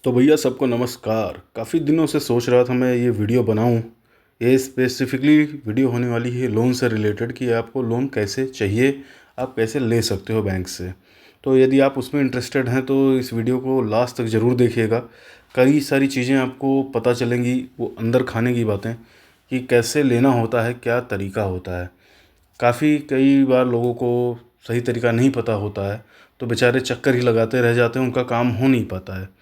तो भैया सबको नमस्कार। काफ़ी दिनों से सोच रहा था मैं ये वीडियो बनाऊं। ये स्पेसिफिकली वीडियो होने वाली है लोन से रिलेटेड कि आपको लोन कैसे चाहिए, आप कैसे ले सकते हो बैंक से। तो यदि आप उसमें इंटरेस्टेड हैं तो इस वीडियो को लास्ट तक ज़रूर देखिएगा। कई सारी चीज़ें आपको पता चलेंगी, वो अंदर खाने की बातें कि कैसे लेना होता है, क्या तरीका होता है। कई बार लोगों को सही तरीका नहीं पता होता है तो बेचारे चक्कर ही लगाते रह जाते हैं, उनका काम हो नहीं पाता है।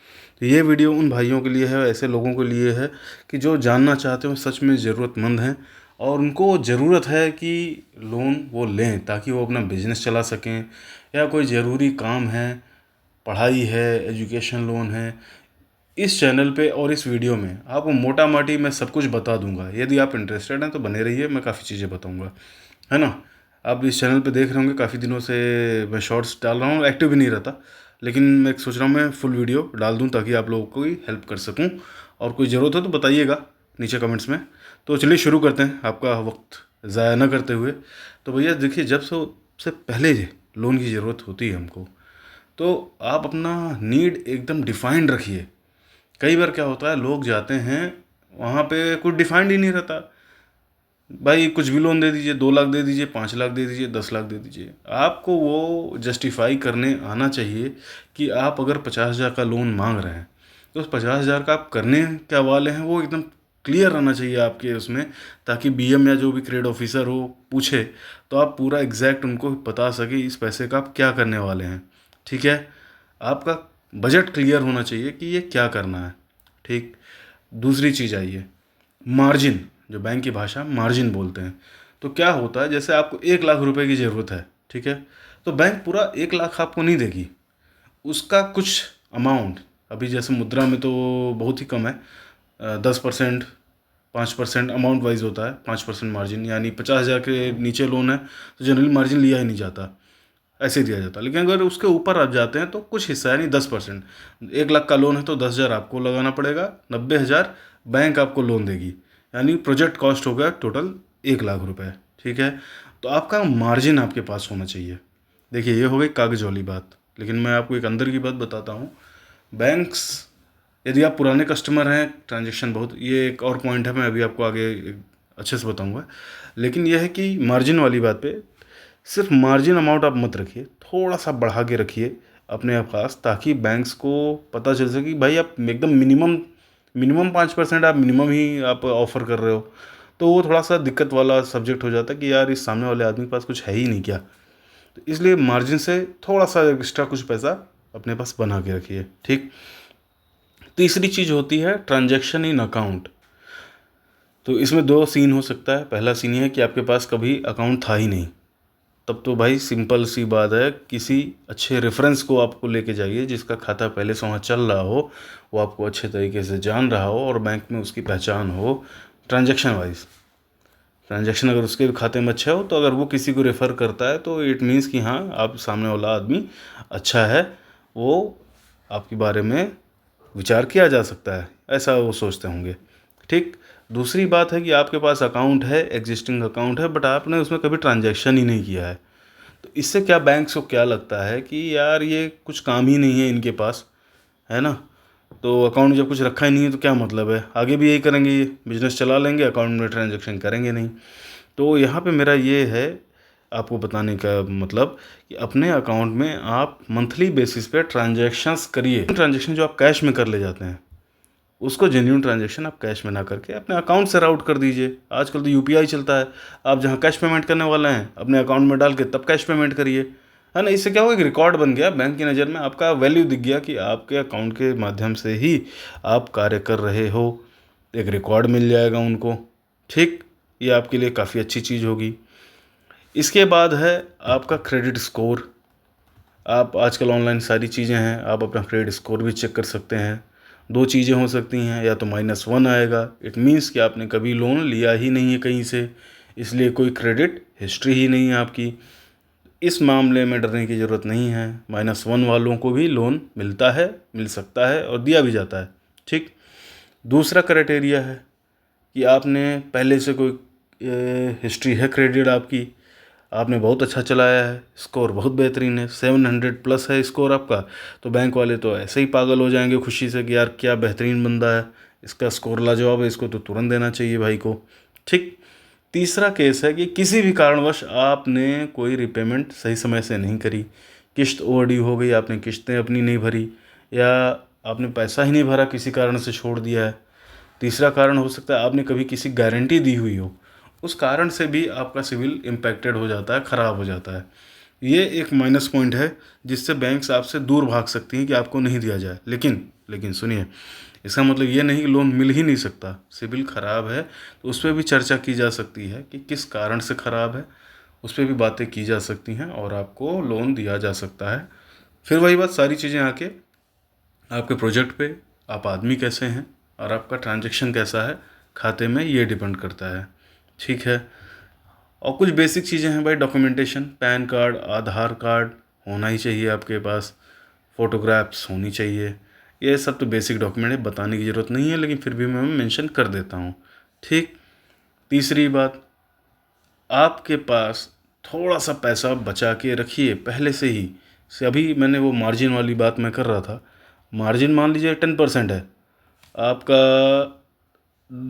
तो ये वीडियो उन भाइयों के लिए है, ऐसे लोगों के लिए है कि जो जानना चाहते हो, सच में ज़रूरतमंद हैं और उनको ज़रूरत है कि लोन वो लें ताकि वो अपना बिजनेस चला सकें, या कोई ज़रूरी काम है, पढ़ाई है, एजुकेशन लोन है। इस चैनल पे और इस वीडियो में आपको मोटा माटी मैं सब कुछ बता दूंगा। यदि आप इंटरेस्टेड हैं तो बने रहिए, मैं काफ़ी चीज़ें बताऊंगा, है ना। आप इस चैनल पे देख रहे होंगे, काफ़ी दिनों से मैं शॉर्ट्स डाल रहा हूँ, एक्टिव भी नहीं रहता, लेकिन मैं सोच रहा हूँ मैं फुल वीडियो डाल दूँ ताकि आप लोगों को भी हेल्प कर सकूँ। और कोई ज़रूरत हो तो बताइएगा नीचे कमेंट्स में। तो चलिए शुरू करते हैं आपका वक्त ज़ाया ना करते हुए। तो भैया देखिए, जब सबसे पहले लोन की ज़रूरत होती है हमको, तो आप अपना नीड एकदम डिफाइंड रखिए। कई बार क्या होता है, लोग जाते हैं वहाँ पे कुछ डिफाइंड ही नहीं रहता। भाई कुछ भी लोन दे दीजिए, 2 लाख दे दीजिए, 5 लाख दे दीजिए, 10 लाख दे दीजिए। आपको वो जस्टिफाई करने आना चाहिए कि आप अगर 50,000 का लोन मांग रहे हैं तो उस 50,000 का आप करने क्या वाले हैं, वो एकदम क्लियर रहना चाहिए आपके उसमें, ताकि बीएम या जो भी क्रेड ऑफिसर हो पूछे तो आप पूरा एग्जैक्ट उनको बता सके इस पैसे का आप क्या करने वाले हैं। ठीक है, आपका बजट क्लियर होना चाहिए कि ये क्या करना है। ठीक। दूसरी चीज़ आई है मार्जिन, जो बैंक की भाषा मार्जिन बोलते हैं। तो क्या होता है, जैसे आपको 1 लाख रुपए की ज़रूरत है, ठीक है, तो बैंक पूरा 1 लाख आपको नहीं देगी, उसका कुछ अमाउंट, अभी जैसे मुद्रा में तो बहुत ही कम है, 10%, 5% अमाउंट वाइज होता है, 5% मार्जिन, यानी 50,000 के नीचे लोन है तो जनरली मार्जिन लिया ही नहीं जाता, ऐसे ही दिया जाता। लेकिन अगर उसके ऊपर आप जाते हैं तो कुछ हिस्सा, यानी 10%, 1 लाख का लोन है तो 10,000 आपको लगाना पड़ेगा, 90,000 बैंक आपको लोन देगी, यानी प्रोजेक्ट कॉस्ट हो गया टोटल 1 लाख रुपए। ठीक है, तो आपका मार्जिन आपके पास होना चाहिए। देखिए, ये हो गई कागज वाली बात, लेकिन मैं आपको एक अंदर की बात बताता हूँ। बैंक्स, यदि आप पुराने कस्टमर हैं, ट्रांजेक्शन बहुत, ये एक और पॉइंट है, मैं अभी आपको आगे अच्छे से बताऊंगा। लेकिन यह है कि मार्जिन वाली बात पे सिर्फ मार्जिन अमाउंट आप मत रखिए, थोड़ा सा बढ़ा के रखिए अपने आप पास, ताकि बैंक्स को पता चल सके कि भाई आप एकदम मिनिमम मिनिमम 5% आप मिनिमम ही आप ऑफ़र कर रहे हो। तो वो थोड़ा सा दिक्कत वाला सब्जेक्ट हो जाता है कि यार इस सामने वाले आदमी के पास कुछ है ही नहीं क्या। तो इसलिए मार्जिन से थोड़ा सा एक्स्ट्रा कुछ पैसा अपने पास बना के रखिए। ठीक। तीसरी चीज़ होती है ट्रांजैक्शन इन अकाउंट। तो इसमें 2 सीन हो सकता है। पहला सीन ये है कि आपके पास कभी अकाउंट था ही नहीं, तब तो भाई सिंपल सी बात है, किसी अच्छे रेफरेंस को आपको लेके जाइए जिसका खाता पहले से वहाँ चल रहा हो, वो आपको अच्छे तरीके से जान रहा हो और बैंक में उसकी पहचान हो ट्रांजैक्शन वाइज। ट्रांजैक्शन अगर उसके खाते में अच्छा हो तो अगर वो किसी को रेफ़र करता है तो इट मीन्स कि हाँ, आप सामने वाला आदमी अच्छा है, वो आपके बारे में विचार किया जा सकता है, ऐसा वो सोचते होंगे। ठीक। दूसरी बात है कि आपके पास अकाउंट है, एग्जिस्टिंग अकाउंट है, बट आपने उसमें कभी ट्रांजैक्शन ही नहीं किया है। तो इससे क्या, बैंक्स को क्या लगता है कि यार ये कुछ काम ही नहीं है इनके पास, है ना। तो अकाउंट जब कुछ रखा ही नहीं है तो क्या मतलब है, आगे भी यही करेंगे, ये बिजनेस चला लेंगे, अकाउंट में ट्रांजैक्शन करेंगे नहीं। तो यहाँ पे मेरा ये है आपको बताने का मतलब कि अपने अकाउंट में आप मंथली बेसिस पे ट्रांजैक्शंस करिए। ट्रांजैक्शन जो आप कैश में कर ले जाते हैं, उसको जेन्यून ट्रांजैक्शन आप कैश में ना करके अपने अकाउंट से राउट कर दीजिए। आजकल तो यूपीआई चलता है, आप जहाँ कैश पेमेंट करने वाले हैं अपने अकाउंट में डाल के तब कैश पेमेंट करिए, है ना। इससे क्या होगा, एक रिकॉर्ड बन गया बैंक की नज़र में, आपका वैल्यू दिख गया कि आपके अकाउंट के माध्यम से ही आप कार्य कर रहे हो, एक रिकॉर्ड मिल जाएगा उनको। ठीक। ये आपके लिए काफ़ी अच्छी चीज़ होगी। इसके बाद है आपका क्रेडिट स्कोर। आप आजकल ऑनलाइन सारी चीज़ें हैं, आप अपना क्रेडिट स्कोर भी चेक कर सकते हैं। 2 चीज़ें हो सकती हैं, या तो -1 आएगा, इट मीन्स कि आपने कभी लोन लिया ही नहीं है कहीं से, इसलिए कोई क्रेडिट हिस्ट्री ही नहीं है आपकी। इस मामले में डरने की ज़रूरत नहीं है, -1 वालों को भी लोन मिलता है, मिल सकता है और दिया भी जाता है। ठीक। दूसरा क्राइटेरिया है कि आपने पहले से कोई हिस्ट्री है क्रेडिट आपकी, आपने बहुत अच्छा चलाया है, स्कोर बहुत बेहतरीन है, 700+ है स्कोर आपका, तो बैंक वाले तो ऐसे ही पागल हो जाएंगे खुशी से कि यार क्या बेहतरीन बंदा है, इसका स्कोर लाजवाब है, इसको तो तुरंत देना चाहिए भाई को। ठीक। तीसरा केस है कि किसी भी कारणवश आपने कोई रिपेमेंट सही समय से नहीं करी, किस्त ओवरड्यू हो गई, आपने किस्तें अपनी नहीं भरी, या आपने पैसा ही नहीं भरा, किसी कारण से छोड़ दिया है। तीसरा कारण हो सकता है आपने कभी किसी गारंटी दी हुई हो, उस कारण से भी आपका सिविल इम्पैक्टेड हो जाता है, ख़राब हो जाता है। ये एक माइनस पॉइंट है जिससे बैंक्स आपसे दूर भाग सकती हैं कि आपको नहीं दिया जाए। लेकिन लेकिन सुनिए, इसका मतलब ये नहीं कि लोन मिल ही नहीं सकता। सिविल ख़राब है तो उस पर भी चर्चा की जा सकती है कि किस कारण से ख़राब है, उस पर भी बातें की जा सकती हैं और आपको लोन दिया जा सकता है। फिर वही बात, सारी चीज़ें आके आपके प्रोजेक्ट पे, आप आदमी कैसे हैं और आपका ट्रांजैक्शन कैसा है खाते में, ये डिपेंड करता है। ठीक है। और कुछ बेसिक चीज़ें हैं भाई, डॉक्यूमेंटेशन, पैन कार्ड, आधार कार्ड होना ही चाहिए आपके पास, फ़ोटोग्राफ्स होनी चाहिए। ये सब तो बेसिक डॉक्यूमेंट है, बताने की ज़रूरत नहीं है, लेकिन फिर भी मैं मेंशन कर देता हूँ। ठीक। तीसरी बात, आपके पास थोड़ा सा पैसा बचा के रखिए पहले से ही। से अभी मैंने वो मार्जिन वाली बात मैं कर रहा था, मार्जिन मान लीजिए 10% है आपका,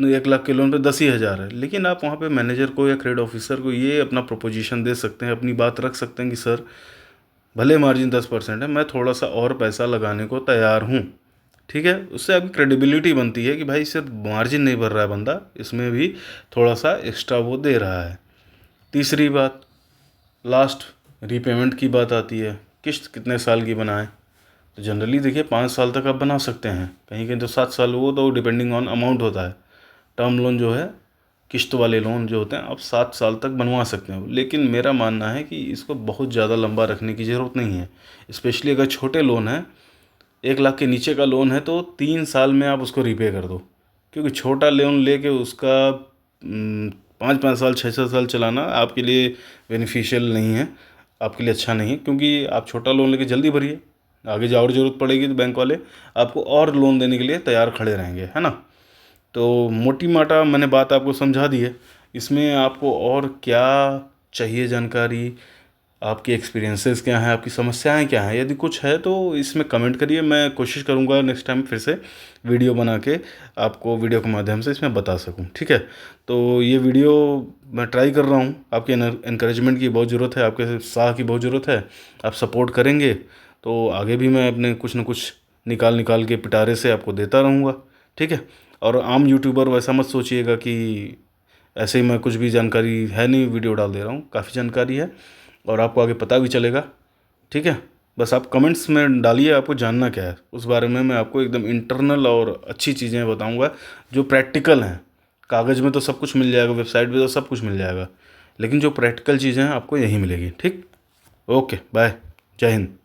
1 लाख के लोन पे 10 ही हज़ार है, लेकिन आप वहाँ पे मैनेजर को या क्रेडिट ऑफिसर को ये अपना प्रोपोजिशन दे सकते हैं, अपनी बात रख सकते हैं कि सर भले मार्जिन 10% है, मैं थोड़ा सा और पैसा लगाने को तैयार हूँ। ठीक है। उससे आपकी क्रेडिबिलिटी बनती है कि भाई सिर्फ मार्जिन नहीं भर रहा है बंदा, इसमें भी थोड़ा सा एक्स्ट्रा वो दे रहा है। तीसरी बात, लास्ट रीपेमेंट की बात आती है, किस्त कितने साल की बनाएं। तो जनरली देखिए 5 साल तक आप बना सकते हैं, कहीं कहीं तो 7 साल, वो तो डिपेंडिंग ऑन अमाउंट होता है। टर्म लोन जो है, किस्त वाले लोन जो होते हैं, आप 7 साल तक बनवा सकते हो। लेकिन मेरा मानना है कि इसको बहुत ज़्यादा लंबा रखने की ज़रूरत नहीं है, स्पेशली अगर छोटे लोन हैं, 1 लाख के नीचे का लोन है तो 3 साल में आप उसको रीपे कर दो। क्योंकि छोटा लोन लेके उसका 5-5 साल 6-6 साल चलाना आपके लिए बेनिफिशियल नहीं है, आपके लिए अच्छा नहीं है। क्योंकि आप छोटा लोन लेके जल्दी भरिए, आगे जा और ज़रूरत पड़ेगी तो बैंक वाले आपको और लोन देने के लिए तैयार खड़े रहेंगे, है ना। तो मोटी माटा मैंने बात आपको समझा दी है। इसमें आपको और क्या चाहिए जानकारी, आपके एक्सपीरियंसेस क्या हैं, आपकी समस्याएं क्या हैं, यदि कुछ है तो इसमें कमेंट करिए, मैं कोशिश करूंगा नेक्स्ट टाइम फिर से वीडियो बना के आपको वीडियो के माध्यम से इसमें बता सकूं। ठीक है। तो ये वीडियो मैं ट्राई कर रहा हूं, आपके इनकरेजमेंट की बहुत ज़रूरत है, आपके उत्साह की बहुत ज़रूरत है। आप सपोर्ट करेंगे तो आगे भी मैं अपने कुछ न कुछ निकाल निकाल के पिटारे से आपको देता रहूँगा। ठीक है। और आम यूट्यूबर वैसा मत सोचिएगा कि ऐसे ही मैं कुछ भी जानकारी है नहीं वीडियो डाल दे रहा हूँ, काफ़ी जानकारी है और आपको आगे पता भी चलेगा। ठीक है। बस आप कमेंट्स में डालिए आपको जानना क्या है, उस बारे में मैं आपको एकदम इंटरनल और अच्छी चीज़ें बताऊंगा जो प्रैक्टिकल हैं। कागज़ में तो सब कुछ मिल जाएगा, वेबसाइट पे तो सब कुछ मिल जाएगा, लेकिन जो प्रैक्टिकल चीज़ें हैं आपको यहीं मिलेगी। ठीक। ओके, बाय, जय हिंद।